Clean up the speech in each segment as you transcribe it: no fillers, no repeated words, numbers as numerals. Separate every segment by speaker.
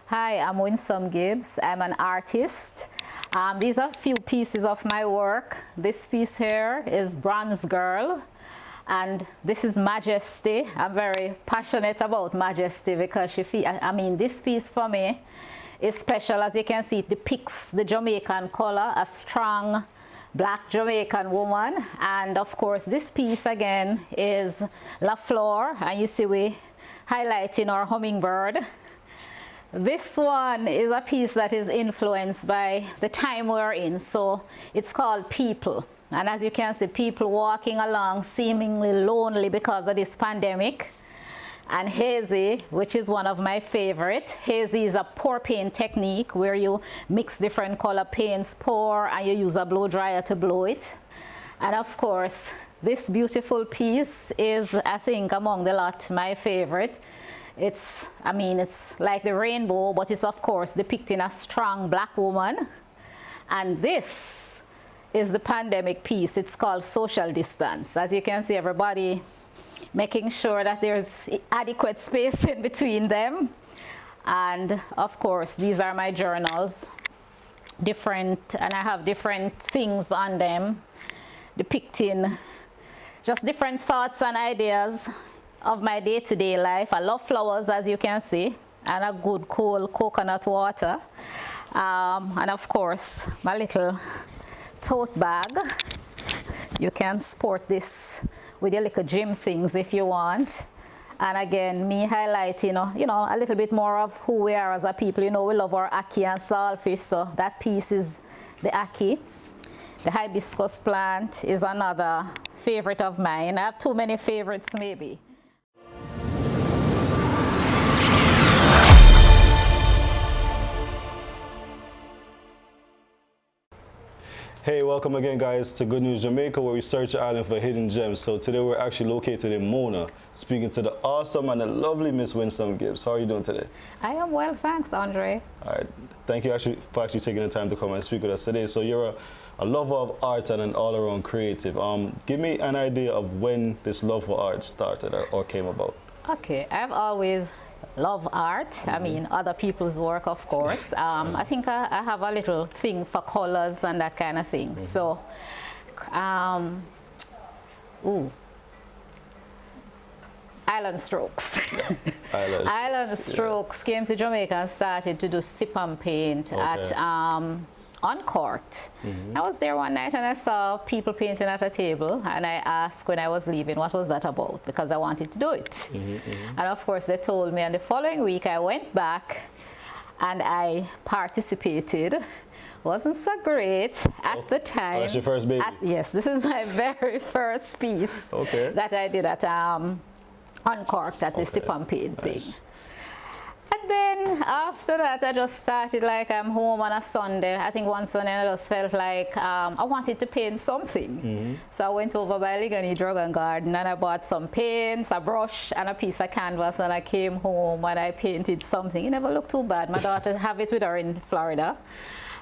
Speaker 1: Hi, I'm Winsome Gibbs. I'm an artist. These are a few pieces of my work. This piece here is Bronze Girl, and this is Majesty. I'm very passionate about Majesty because this piece for me is special. As you can see, it depicts the Jamaican color, a strong Black Jamaican woman. And of course, this piece again is La Flor, and you see we highlighting our hummingbird. This one is a piece that is influenced by the time we're in, so it's called People. And as you can see, people walking along seemingly lonely because of this pandemic. And hazy, which is one of my favorite. Hazy is a pour paint technique where you mix different color paints, pour, and you use a blow dryer to blow it. And of course, this beautiful piece is, I think, among the lot, my favorite. It's like the rainbow, but it's of course depicting a strong Black woman. And this is the pandemic piece. It's called Social Distance. As you can see, everybody making sure that there's adequate space in between them. And of course, these are my journals, and I have different things on them depicting just different thoughts and ideas of my day-to-day life. I love flowers, as you can see, and a good cool coconut water. And of course, my little tote bag. You can sport this with your little gym things if you want. And again, me highlighting, a little bit more of who we are as a people. We love our ackee and saltfish, so that piece is the ackee. The hibiscus plant is another favorite of mine. I have too many favorites, maybe.
Speaker 2: Hey, welcome again, guys, to Good News Jamaica, where we search the island for hidden gems. So today we're actually located in Mona, speaking to the awesome and the lovely Miss Winsome Gibbs. How are you doing today?
Speaker 1: I am well, thanks, Andre.
Speaker 2: All right, thank you for actually taking the time to come and speak with us today. So you're a lover of art and an all-around creative. Give me an idea of when this love for art started or came about.
Speaker 1: Okay, I've always love art. Other people's work, of course. I think I have a little thing for colors and that kind of thing. So, Island Strokes. Island Strokes came to Jamaica and started to do sip and paint at Uncorked. I was there one night and I saw people painting at a table, and I asked when I was leaving what was that about, because I wanted to do it. And of course they told me, and the following week I went back and I participated. Wasn't so great at the time.
Speaker 2: That's your first baby?
Speaker 1: Yes, this is my very first piece that I did at Uncorked at the sip and paint thing. And then after that, I just started like I'm home on a Sunday. I think one Sunday I just felt like I wanted to paint something. So I went over by Ligani Dragon Garden and I bought some paints, a brush, and a piece of canvas, and I came home and I painted something. It never looked too bad. My daughter have it with her in Florida.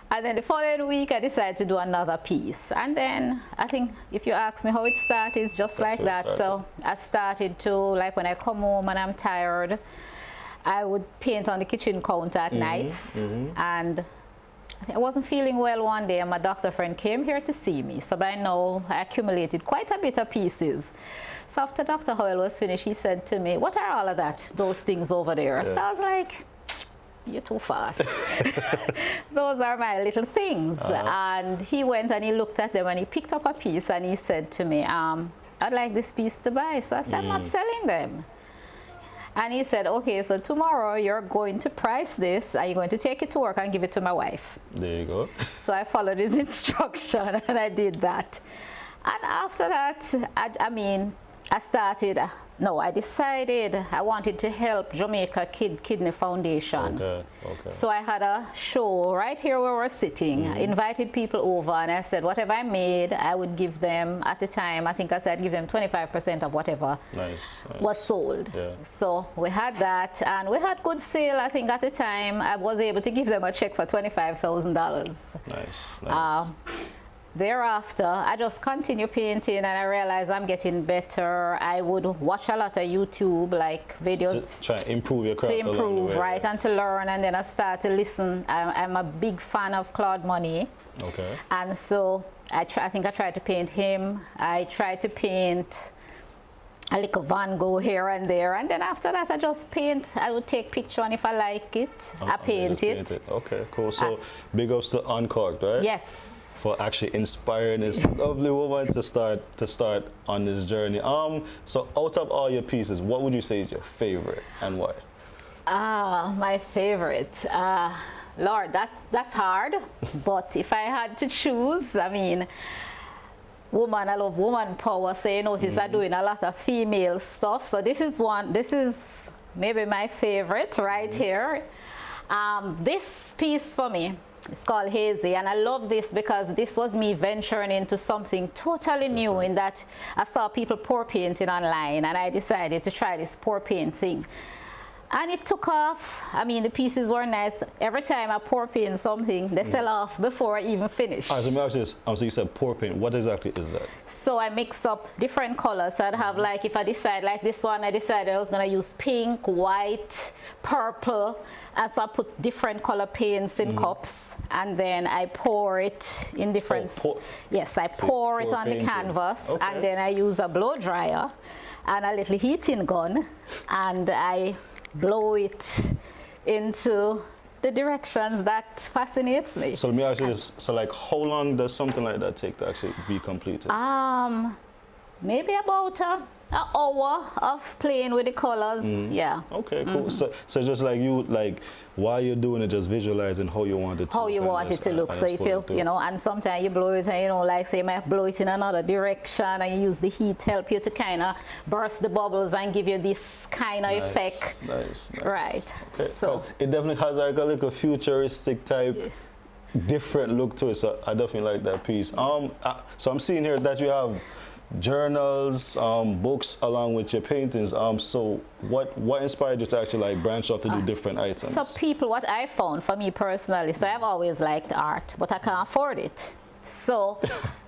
Speaker 1: And then the following week, I decided to do another piece. And then I think if you ask me how it started, it's just like that. So I started to, like when I come home and I'm tired, I would paint on the kitchen counter at nights, and I wasn't feeling well one day, and my doctor friend came here to see me. So by now, I accumulated quite a bit of pieces. So after Dr. Hoyle was finished, he said to me, "What are all of those things over there?" So I was like, "You're too fast." Those are my little things. And he went and he looked at them and he picked up a piece and he said to me, "I'd like this piece to buy." So I said, "I'm not selling them." And he said, "Okay, so tomorrow you're going to price this and you're going to take it to work and give it to my wife." There you go. So I followed his instruction and I did that. And after that, I decided I wanted to help Jamaica Kidney Foundation. So I had a show right here where we're sitting. I invited people over and I said whatever I made, I would give them at the time. I think I said I'd give them 25% of whatever was sold. So we had that and we had good sale. I think at the time I was able to give them a check for $25,000. thereafter, I just continue painting, and I realized I'm getting better. I would watch a lot of YouTube, like videos.
Speaker 2: To try and improve your craft.
Speaker 1: To
Speaker 2: along the
Speaker 1: improve,
Speaker 2: way,
Speaker 1: right, and to learn, and then I start to listen. I'm a big fan of Claude Monet.
Speaker 2: Okay.
Speaker 1: And so I think I tried to paint him. I tried to paint a little Van Gogh here and there, and then after that I just paint. I would take picture, and if I like it, I paint it.
Speaker 2: Okay, cool. So big ups to Uncorked, right?
Speaker 1: Yes.
Speaker 2: For actually inspiring this lovely woman to start on this journey. So out of all your pieces, what would you say is your favorite and why?
Speaker 1: My favorite. Lord, that's hard. But if I had to choose, I mean, I love woman power. So you notice I'm doing a lot of female stuff. So this is maybe my favorite right here. This piece for me, it's called Hazy, and I love this because this was me venturing into something totally new, in that I saw people pour painting online, and I decided to try this pour paint thing. And it took off. I mean, the pieces were nice. Every time I pour paint something, they sell off before I even finish.
Speaker 2: All right, so let me ask you this. So you said pour paint. What exactly is that?
Speaker 1: So I mix up different colors. So I'd have, like, if I decide, like this one, I decided I was going to use pink, white, purple. And so I put different color paints in cups. And then I pour it in different... Yes, I pour it on the canvas. Okay. And then I use a blow dryer and a little heating gun. And I blow it into the directions that fascinates me.
Speaker 2: So let me ask you this. So like, how long does something like that take to actually be completed?
Speaker 1: Maybe about an hour of playing with the colors. Yeah.
Speaker 2: Okay, cool. So just like you, like while you're doing it, just visualizing how you want it to
Speaker 1: look. How you want it to look. So if you know, and sometimes you blow it, and you know, like say you might blow it in another direction, and you use the heat to help you to kind of burst the bubbles and give you this kind of effect.
Speaker 2: Nice.
Speaker 1: Right.
Speaker 2: Okay.
Speaker 1: So
Speaker 2: it definitely has like a futuristic type, different look to it. So I definitely like that piece. So I'm seeing here that you have journals, books along with your paintings. So what inspired you to actually like branch off to do different items?
Speaker 1: So people, what I found for me personally, so I've always liked art, but I can't afford it. So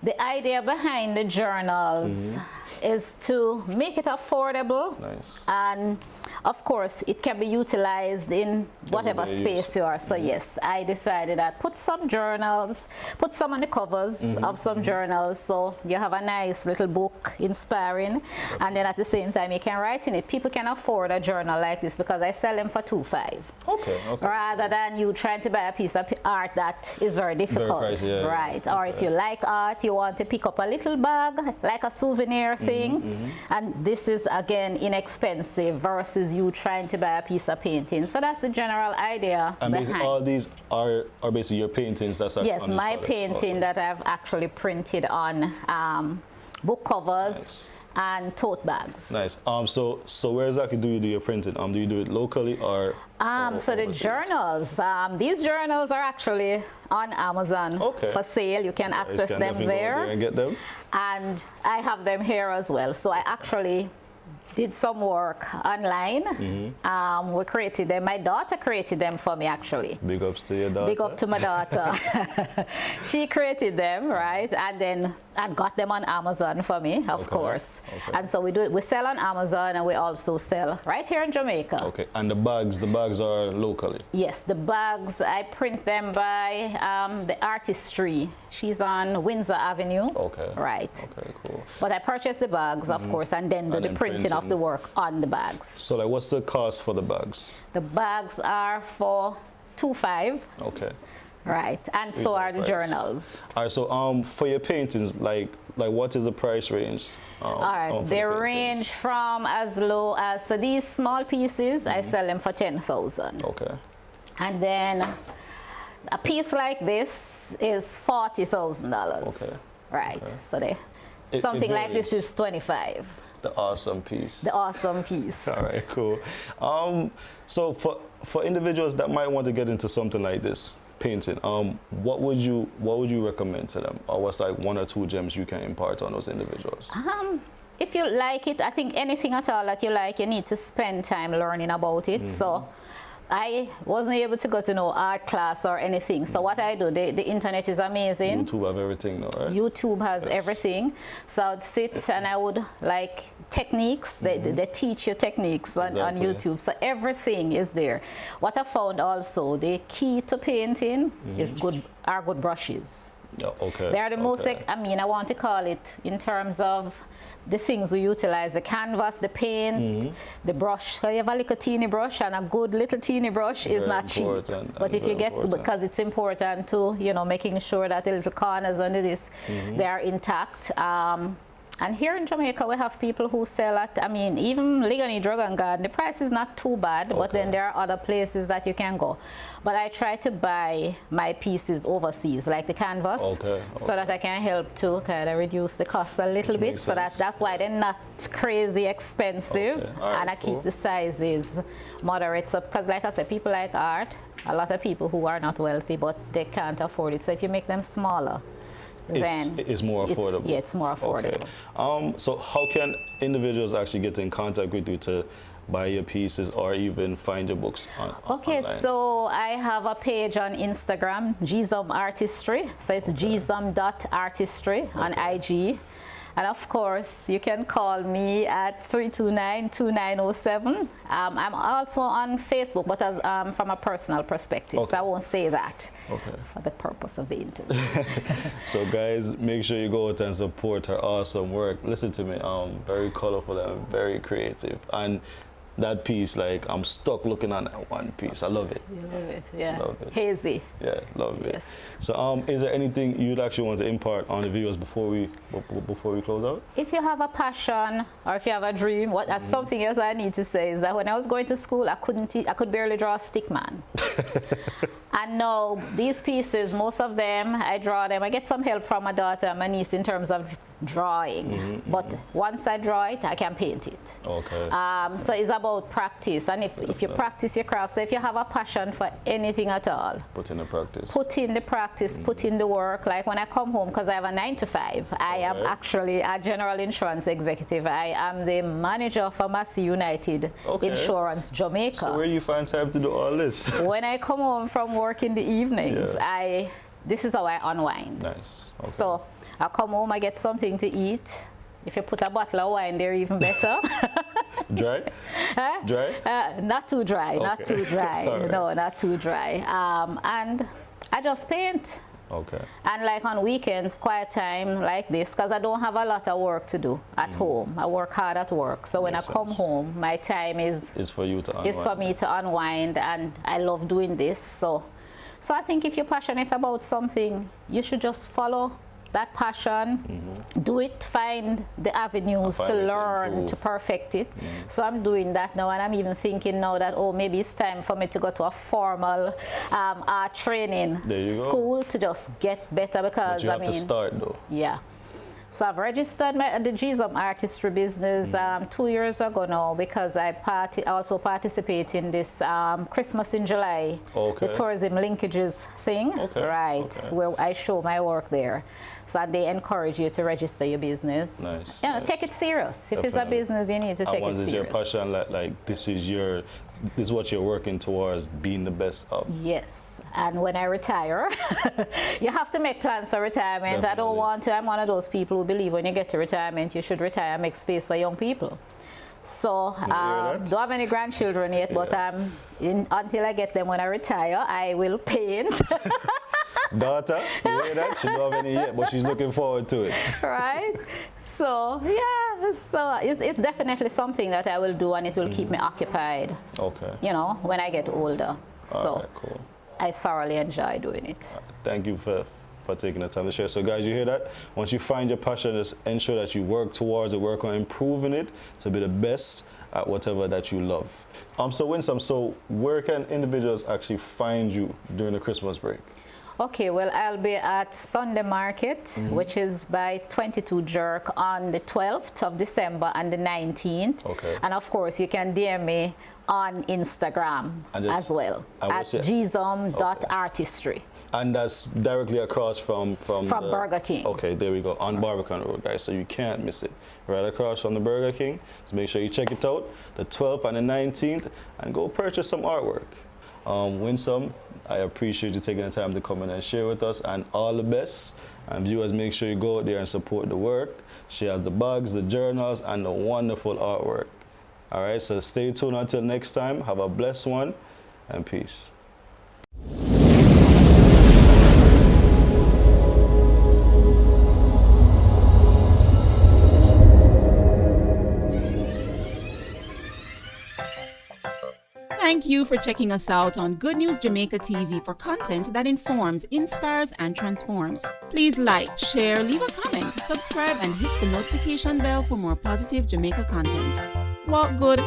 Speaker 1: the idea behind the journals is to make it affordable.
Speaker 2: Nice.
Speaker 1: And of course it can be utilized in whatever space you are. So yes, I decided I'd put some journals, put some on the covers of some journals, so you have a nice little book, inspiring, and then at the same time you can write in it. People can afford a journal like this because I sell them for $2.5.
Speaker 2: Okay.
Speaker 1: Rather than you trying to buy a piece of art that is very difficult.
Speaker 2: Very pricey,
Speaker 1: right. Or if you like art, you want to pick up a little bag, like a souvenir thing, and this is again inexpensive versus you trying to buy a piece of painting. So that's the general idea.
Speaker 2: And basically all these are basically your paintings that's actually on
Speaker 1: my
Speaker 2: products.
Speaker 1: Painting that I've actually printed on book covers and tote bags.
Speaker 2: Nice. So where exactly do you do your printing? Do you do it locally or
Speaker 1: so the journals, these journals are actually on Amazon for sale. You can access them there
Speaker 2: and get them.
Speaker 1: And I have them here as well. So I actually did some work online. We created them. My daughter created them for me, actually.
Speaker 2: Big ups to your daughter.
Speaker 1: Big up to my daughter. She created them, right? And then I got them on Amazon for me, of course. Okay. And so we do it. We sell on Amazon, and we also sell right here in Jamaica.
Speaker 2: Okay. And the bags are locally?
Speaker 1: Yes, the bags, I print them by the Artistry. She's on Windsor Avenue.
Speaker 2: Okay.
Speaker 1: Right.
Speaker 2: Okay, cool.
Speaker 1: But I purchase the bags, of course, and then do the printing of the work on the bags.
Speaker 2: So like, what's the cost for the bags?
Speaker 1: The bags are for $2.5.
Speaker 2: Okay.
Speaker 1: Right, and so are the journals.
Speaker 2: All right, so for your paintings, like what is the price range?
Speaker 1: All right, they range from as low as, so these small pieces, I sell them for $10,000.
Speaker 2: Okay.
Speaker 1: And then a piece like this is $40,000. Okay. Right, so something like this is $25,000.
Speaker 2: The awesome piece.
Speaker 1: The awesome piece.
Speaker 2: All right, cool. So for individuals that might want to get into something like this, painting, what would you recommend to them, or what's like one or two gems you can impart on those individuals?
Speaker 1: If you like it, I think anything at all that you like, you need to spend time learning about it. So I wasn't able to go to no art class or anything. So what I do, the internet is amazing.
Speaker 2: YouTube have everything now, right?
Speaker 1: YouTube has everything. So I'd sit and I would like techniques. They teach you techniques on YouTube. So everything is there. What I found also, the key to painting is good brushes.
Speaker 2: Yeah, okay.
Speaker 1: They are the most, I mean, I want to call it in terms of the things we utilize, the canvas, the paint, the brush. So you have a little teeny brush, and a good little teeny brush is not cheap. But if you get, because it's important to, you know, making sure that the little corners under this, they are intact. And here in Jamaica, we have people who sell at, I mean, even Ligani Dragon Garden, the price is not too bad, but then there are other places that you can go. But I try to buy my pieces overseas, like the canvas, so that I can help to kind of reduce the cost a little bit. So that's why they're not crazy expensive. And I keep the sizes moderate. So, because like I said, people like art, a lot of people who are not wealthy, but they can't afford it. So if you make them smaller, then
Speaker 2: it's more affordable.
Speaker 1: Yeah, it's more affordable.
Speaker 2: So how can individuals actually get in contact with you to buy your pieces or even find your books online?
Speaker 1: So I have a page on Instagram, Gisum Artistry. So it's gisum.artistry on IG. And of course, you can call me at 329-2907. I'm also on Facebook, but as from a personal perspective, so I won't say that for the purpose of the interview.
Speaker 2: So guys, make sure you go out and support her awesome work. Listen to me, very colorful and very creative. And that piece, like, I'm stuck looking at that one piece. I love it.
Speaker 1: You love it, yeah.
Speaker 2: Love it.
Speaker 1: Hazy.
Speaker 2: Yeah, love it.
Speaker 1: Yes.
Speaker 2: So, is there anything you'd actually want to impart on the viewers before we close out?
Speaker 1: If you have a passion or if you have a dream, something else I need to say is that when I was going to school, I could barely draw a stick man. And now these pieces, most of them, I draw them. I get some help from my daughter and my niece in terms of drawing, but once I draw it, I can paint it. So it's about practice, and if you practice your craft, so if you have a passion for anything at all,
Speaker 2: put in the practice.
Speaker 1: Put in the practice, put in the work. Like when I come home, because I have a 9-to-5, I am actually a general insurance executive. I am the manager for Massy United Insurance Jamaica.
Speaker 2: So where do you find time to do all this?
Speaker 1: When I come home from work in the evenings, this is how I unwind.
Speaker 2: Nice.
Speaker 1: So I come home, I get something to eat. If you put a bottle of wine there, even better.
Speaker 2: Dry? Dry?
Speaker 1: Not too dry, not too dry. No, not too dry. And I just paint. And like on weekends, quiet time like this, because I don't have a lot of work to do at home. I work hard at work. So when I come home, my time is
Speaker 2: for you to unwind.
Speaker 1: It's for me to unwind, and I love doing this. So I think if you're passionate about something, you should just follow that passion, do it, find the avenues to learn, to perfect it. So I'm doing that now, and I'm even thinking now that, maybe it's time for me to go to a formal art training school to just get better, because
Speaker 2: but you have to start though.
Speaker 1: Yeah. So I've registered the Gisum Artistry business 2 years ago now, because I also participate in this Christmas in July, the tourism linkages thing, where I show my work there. So they encourage you to register your business.
Speaker 2: Nice.
Speaker 1: You know, take it serious. If it's a business, you need to take it serious.
Speaker 2: Once it's your passion, like this is what you're working towards, being the best of.
Speaker 1: Yes. And when I retire, you have to make plans for retirement. I don't want to. I'm one of those people who believe when you get to retirement, you should retire and make space for young people. So don't have any grandchildren yet, but until I get them when I retire, I will paint.
Speaker 2: Daughter, you hear that? She don't have any yet, but she's looking forward to it.
Speaker 1: Right? So, yeah, so it's definitely something that I will do, and it will keep me occupied. You know, when I get older. So
Speaker 2: cool.
Speaker 1: I thoroughly enjoy doing it.
Speaker 2: Thank you for taking the time to share. So guys, you hear that? Once you find your passion, just ensure that you work towards it, work on improving it to be the best at whatever that you love. So Winsome, so where can individuals actually find you during the Christmas break?
Speaker 1: Okay, well, I'll be at Sunday Market, which is by 22 Jerk on the 12th of December and the 19th. And of course, you can DM me on Instagram as well, at gisum.artistry.
Speaker 2: And that's directly across from
Speaker 1: Burger King.
Speaker 2: Okay, there we go, on Barbican Road, guys, so you can't miss it. Right across from the Burger King. So make sure you check it out, the 12th and the 19th, and go purchase some artwork. Winsome, I appreciate you taking the time to come in and share with us, and all the best. And viewers, make sure you go out there and support the work. She has the bags, the journals, and the wonderful artwork. All right, so stay tuned until next time. Have a blessed one, and peace.
Speaker 3: Thank you for checking us out on Good News Jamaica TV for content that informs, inspires, and transforms. Please like, share, leave a comment, subscribe, and hit the notification bell for more positive Jamaica content. Walk good.